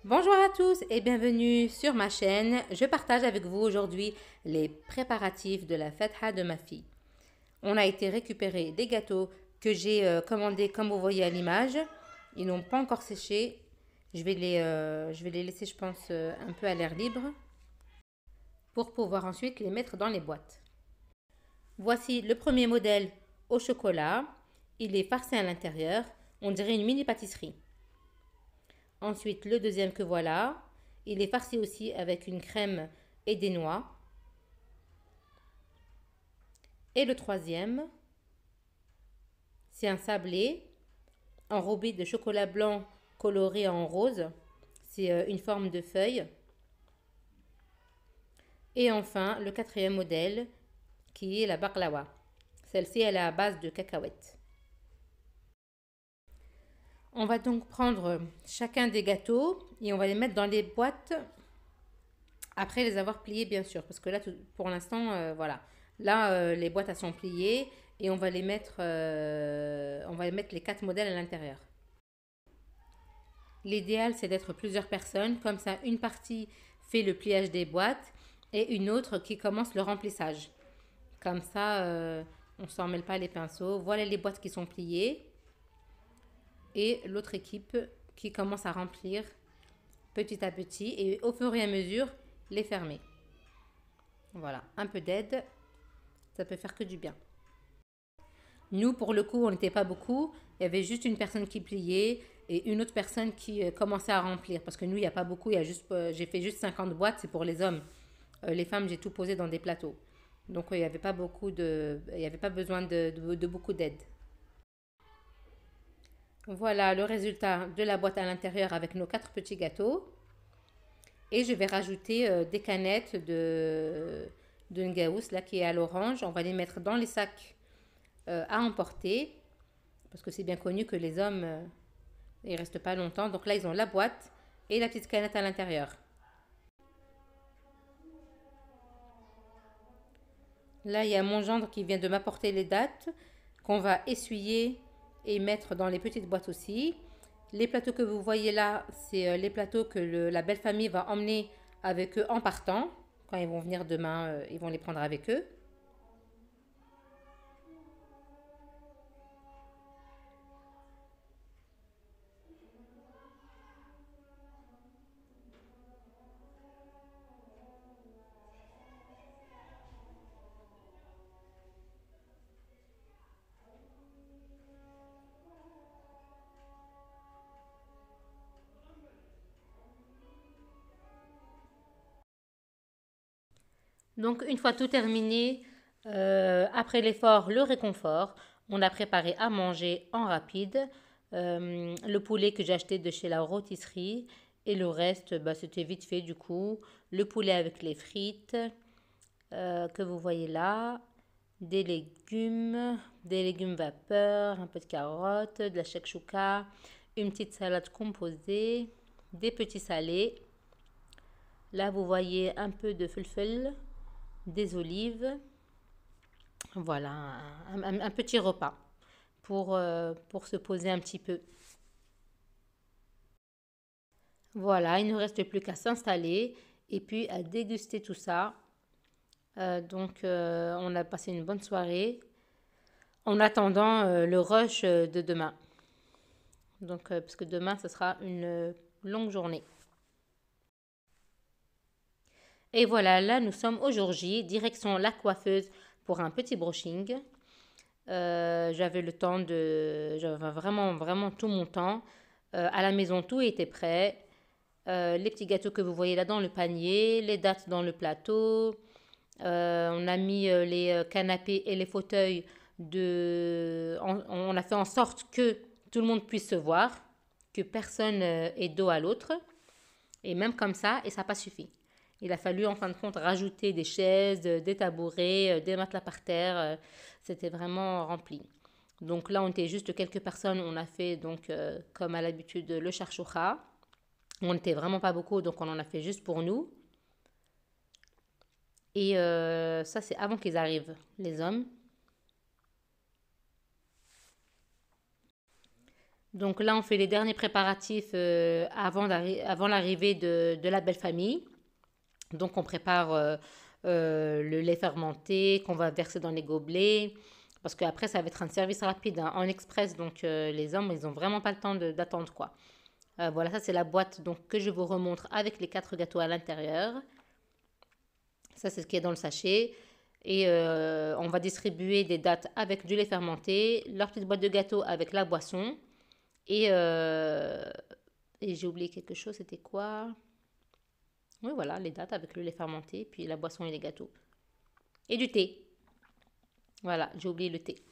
Bonjour à tous et bienvenue sur ma chaîne. Je partage avec vous aujourd'hui les préparatifs de la fetha de ma fille. On a été récupérer des gâteaux que j'ai commandés comme vous voyez à l'image. Ils n'ont pas encore séché. Je vais les laisser, je pense, un peu à l'air libre pour pouvoir ensuite les mettre dans les boîtes. Voici le premier modèle au chocolat. Il est farcé à l'intérieur. On dirait une mini pâtisserie. Ensuite, le deuxième que voilà, il est farci aussi avec une crème et des noix. Et le troisième, c'est un sablé enrobé de chocolat blanc coloré en rose. C'est une forme de feuille. Et enfin, le quatrième modèle, qui est la baklawa. Celle-ci, elle est à base de cacahuètes. On va donc prendre chacun des gâteaux et on va les mettre dans les boîtes après les avoir pliés, bien sûr. Parce que là, pour l'instant, voilà. Là, les boîtes, elles sont pliées et on va mettre les 4 modèles à l'intérieur. L'idéal, c'est d'être plusieurs personnes. Comme ça, une partie fait le pliage des boîtes et une autre qui commence le remplissage. Comme ça, on ne s'en mêle pas les pinceaux. Voilà les boîtes qui sont pliées. Et l'autre équipe qui commence à remplir petit à petit et au fur et à mesure, les fermer. Voilà, un peu d'aide, ça peut faire que du bien. Nous, pour le coup, on n'était pas beaucoup. Il y avait juste une personne qui pliait et une autre personne qui commençait à remplir. Parce que nous, il n'y a pas beaucoup. J'ai fait juste 50 boîtes, c'est pour les hommes. Les femmes, j'ai tout posé dans des plateaux. Donc, il n'y avait pas il n'y avait pas besoin de beaucoup d'aide. Voilà le résultat de la boîte à l'intérieur avec nos 4 petits gâteaux. Et je vais rajouter des canettes de Ngaous, là, qui est à l'orange. On va les mettre dans les sacs à emporter. Parce que c'est bien connu que les hommes, ils restent pas longtemps. Donc là, ils ont la boîte et la petite canette à l'intérieur. Là, il y a mon gendre qui vient de m'apporter les dates qu'on va essuyer et mettre dans les petites boîtes aussi. Les plateaux que vous voyez là, c'est les plateaux que la belle famille va emmener avec eux en partant. Quand ils vont venir demain, ils vont les prendre avec eux. Donc, une fois tout terminé, après l'effort, le réconfort, on a préparé à manger en rapide. Le poulet que j'ai acheté de chez la rôtisserie et le reste, bah, c'était vite fait du coup. Le poulet avec les frites que vous voyez là, des légumes vapeur, un peu de carottes, de la chouka, une petite salade composée, des petits salés. Là, vous voyez un peu de fulful, des olives. Voilà, un petit repas pour se poser un petit peu. Voilà, il ne reste plus qu'à s'installer et puis à déguster tout ça. On a passé une bonne soirée en attendant le rush de demain. Parce que demain, ce sera une longue journée. Et voilà, là, nous sommes au jour J, direction la coiffeuse pour un petit brushing. J'avais le temps j'avais vraiment, vraiment tout mon temps. À la maison, tout était prêt. Les petits gâteaux que vous voyez là dans le panier, les dates dans le plateau. On a mis les canapés et les fauteuils on a fait en sorte que tout le monde puisse se voir, que personne ait dos à l'autre. Et même comme ça, et ça n'a pas suffi. Il a fallu en fin de compte rajouter des chaises, des tabourets, des matelas par terre. C'était vraiment rempli. Donc là, on était juste quelques personnes. On a fait donc comme à l'habitude le charchoucha. On n'était vraiment pas beaucoup, donc on en a fait juste pour nous. Et ça, c'est avant qu'ils arrivent, les hommes. Donc là, on fait les derniers préparatifs avant l'arrivée de la belle famille. Donc on prépare le lait fermenté qu'on va verser dans les gobelets. Parce qu'après, ça va être un service rapide, hein, en express. Donc les hommes, ils n'ont vraiment pas le temps d'attendre quoi. Voilà, ça c'est la boîte donc, que je vous remontre avec les 4 gâteaux à l'intérieur. Ça, c'est ce qui est dans le sachet. Et on va distribuer des dattes avec du lait fermenté, leur petite boîte de gâteaux avec la boisson. Et, euh, et j'ai oublié quelque chose, c'était quoi? Oui, voilà, les dattes avec le lait fermenté, puis la boisson et les gâteaux. Et du thé. Voilà, j'ai oublié le thé.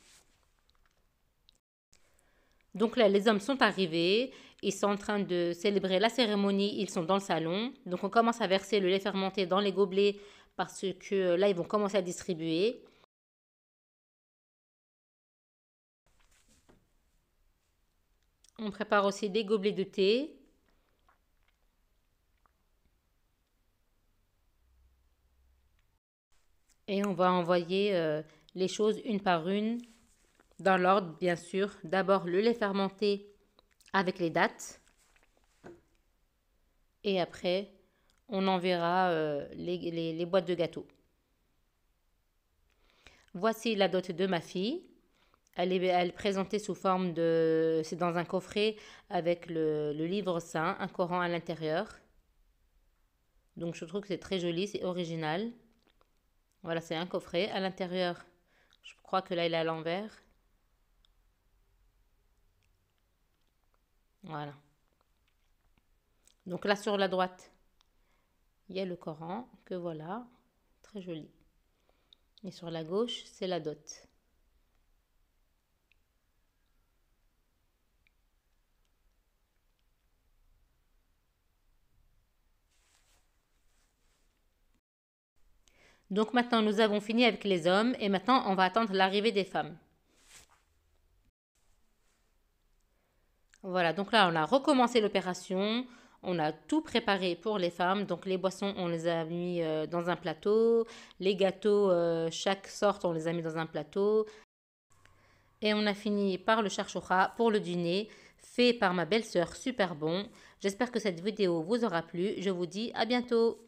Donc là, les hommes sont arrivés, ils sont en train de célébrer la cérémonie, ils sont dans le salon. Donc on commence à verser le lait fermenté dans les gobelets parce que là, ils vont commencer à distribuer. On prépare aussi des gobelets de thé. Et on va envoyer les choses une par une, dans l'ordre, bien sûr. D'abord le lait fermenté avec les dattes. Et après, on enverra les boîtes de gâteaux. Voici la dot de ma fille. Elle est présentée sous forme de... C'est dans un coffret avec le livre saint, un Coran à l'intérieur. Donc je trouve que c'est très joli, c'est original. Voilà, c'est un coffret. À l'intérieur, je crois que là, il est à l'envers. Voilà. Donc là, sur la droite, il y a le Coran, que voilà. Très joli. Et sur la gauche, c'est la dot. Donc maintenant, nous avons fini avec les hommes et maintenant, on va attendre l'arrivée des femmes. Voilà, donc là, on a recommencé l'opération. On a tout préparé pour les femmes. Donc les boissons, on les a mis dans un plateau. Les gâteaux, chaque sorte, on les a mis dans un plateau. Et on a fini par le charchoura pour le dîner, fait par ma belle-sœur, super bon. J'espère que cette vidéo vous aura plu. Je vous dis à bientôt.